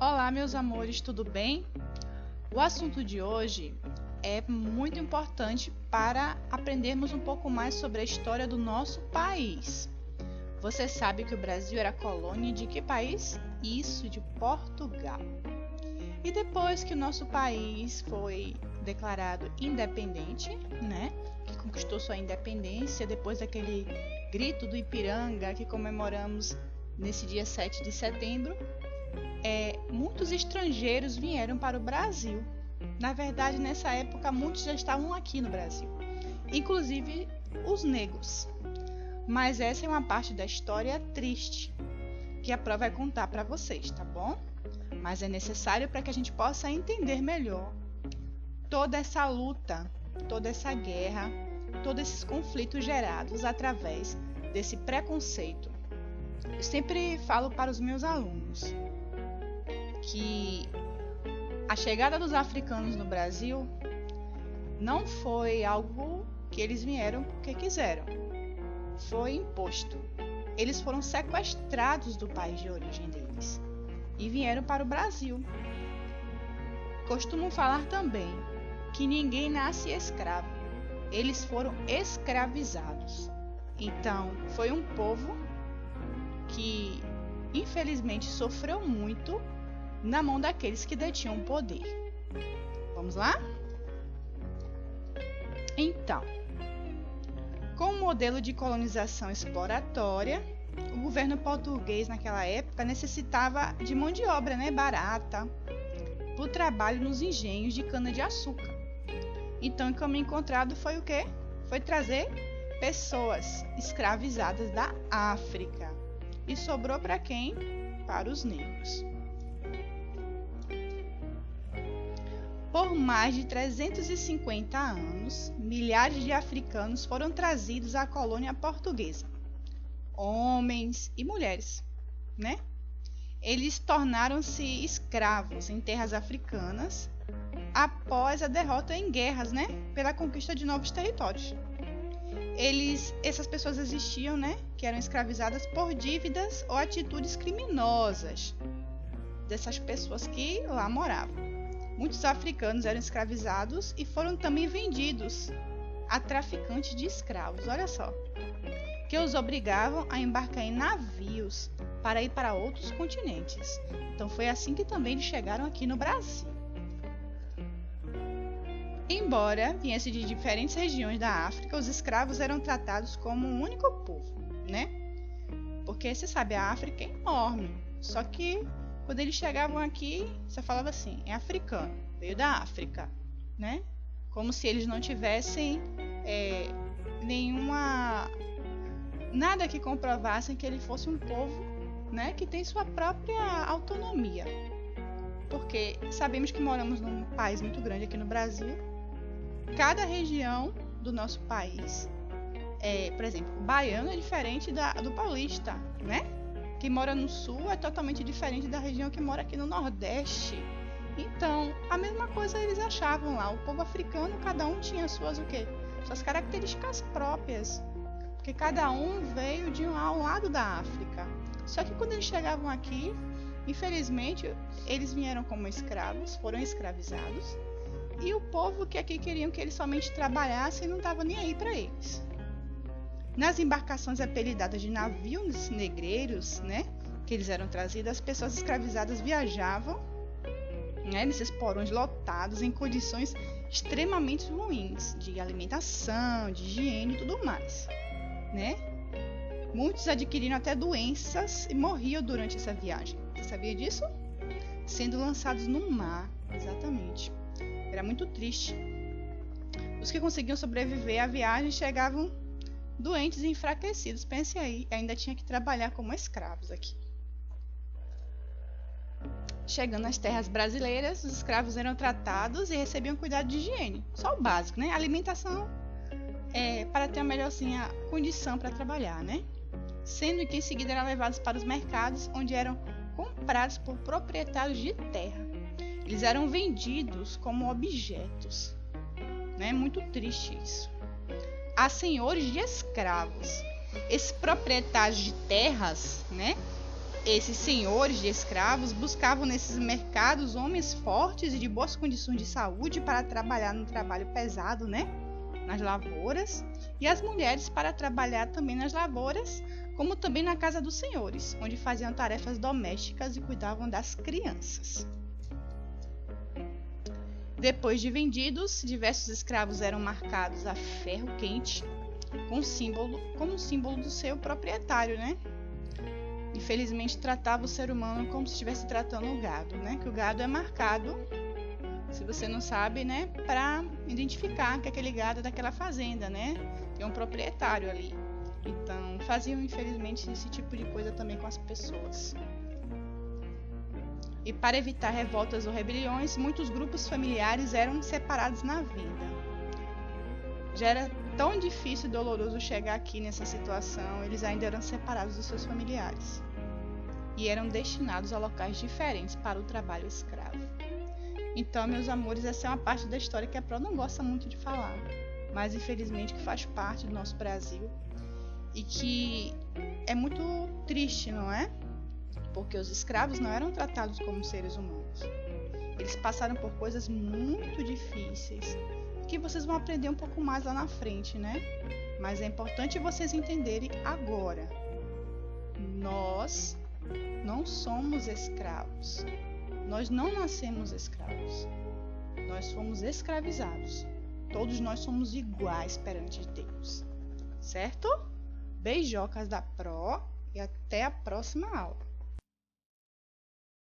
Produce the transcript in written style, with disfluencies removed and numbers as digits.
Olá, meus amores, tudo bem? O assunto de hoje é muito importante para aprendermos um pouco mais sobre a história do nosso país. Você sabe que o Brasil era colônia de que país? Isso, de Portugal. E depois que o nosso país foi declarado independente, que conquistou sua independência depois daquele grito do Ipiranga que comemoramos nesse dia 7 de setembro, muitos estrangeiros vieram para o Brasil. Na verdade, nessa época, muitos já estavam aqui no Brasil, inclusive os negros. Mas essa é uma parte da história triste que a Pró vai contar para vocês, tá bom? Mas é necessário para que a gente possa entender melhor toda essa luta, toda essa guerra, todos esses conflitos gerados através desse preconceito. Eu sempre falo para os meus alunos que a chegada dos africanos no Brasil não foi algo que eles vieram porque quiseram. Foi imposto. Eles foram sequestrados do país de origem deles e vieram para o Brasil. Costumo falar também que ninguém nasce escravo. Eles foram escravizados. Então, foi um povo que, infelizmente, sofreu muito na mão daqueles que detinham o poder. Vamos lá? Então, com o modelo de colonização exploratória, o governo português naquela época necessitava de mão de obra, barata, para o trabalho nos engenhos de cana-de-açúcar. Então, o caminho encontrado foi o quê? Foi trazer pessoas escravizadas da África. E sobrou para quem? Para os negros. Por mais de 350 anos, milhares de africanos foram trazidos à colônia portuguesa. Homens e mulheres, Eles tornaram-se escravos em terras africanas após a derrota em guerras, pela conquista de novos territórios. Essas pessoas existiam, que eram escravizadas por dívidas ou atitudes criminosas dessas pessoas que lá moravam. Muitos africanos eram escravizados e foram também vendidos a traficantes de escravos, olha só, que os obrigavam a embarcar em navios para ir para outros continentes. Então foi assim que também eles chegaram aqui no Brasil. Embora viessem de diferentes regiões da África, os escravos eram tratados como um único povo, Porque você sabe, a África é enorme, só que quando eles chegavam aqui, você falava assim, é africano, veio da África, Como se eles não tivessem nada que comprovassem que ele fosse um povo, que tem sua própria autonomia. Porque sabemos que moramos num país muito grande aqui no Brasil. Cada região do nosso país, por exemplo, o baiano é diferente do paulista, Quem mora no sul é totalmente diferente da região que mora aqui no Nordeste. Então, a mesma coisa eles achavam lá. O povo africano, cada um tinha suas características próprias. Porque cada um veio de um lado da África. Só que quando eles chegavam aqui, infelizmente, eles vieram como escravos, foram escravizados. E o povo que aqui queriam que eles somente trabalhassem não estava nem aí para eles. Nas embarcações apelidadas de navios negreiros, que eles eram trazidos, as pessoas escravizadas viajavam, nesses porões lotados em condições extremamente ruins de alimentação, de higiene e tudo mais, Muitos adquiriram até doenças e morriam durante essa viagem. Você sabia disso? Sendo lançados no mar, exatamente. Era muito triste. Os que conseguiam sobreviver à viagem chegavam doentes e enfraquecidos. Pense aí, ainda tinha que trabalhar como escravos aqui. Chegando às terras brasileiras, os escravos eram tratados e recebiam cuidado de higiene. Só o básico, Alimentação para ter a melhor condição para trabalhar, Sendo que em seguida eram levados para os mercados, onde eram comprados por proprietários de terra. Eles eram vendidos como objetos. Muito triste isso. A senhores de escravos. Esses proprietários de terras, Esses senhores de escravos buscavam nesses mercados homens fortes e de boas condições de saúde para trabalhar no trabalho pesado, né? Nas lavouras, e as mulheres para trabalhar também nas lavouras, como também na casa dos senhores, onde faziam tarefas domésticas e cuidavam das crianças. Depois de vendidos, diversos escravos eram marcados a ferro quente como símbolo do seu proprietário, né? Infelizmente tratava o ser humano como se estivesse tratando o gado, né? Que o gado é marcado, se você não sabe, né? Para identificar que aquele gado é daquela fazenda, né? Tem um proprietário ali. Então faziam infelizmente esse tipo de coisa também com as pessoas. E para evitar revoltas ou rebeliões, muitos grupos familiares eram separados na vida. Já era tão difícil e doloroso chegar aqui nessa situação, eles ainda eram separados dos seus familiares e eram destinados a locais diferentes para o trabalho escravo. Então, meus amores, essa é uma parte da história que a Pro não gosta muito de falar, mas infelizmente que faz parte do nosso Brasil e que é muito triste, não é? Porque os escravos não eram tratados como seres humanos. Eles passaram por coisas muito difíceis, que vocês vão aprender um pouco mais lá na frente, né? Mas é importante vocês entenderem agora. Nós não somos escravos. Nós não nascemos escravos. Nós fomos escravizados. Todos nós somos iguais perante Deus. Certo? Beijocas da Pro e até a próxima aula.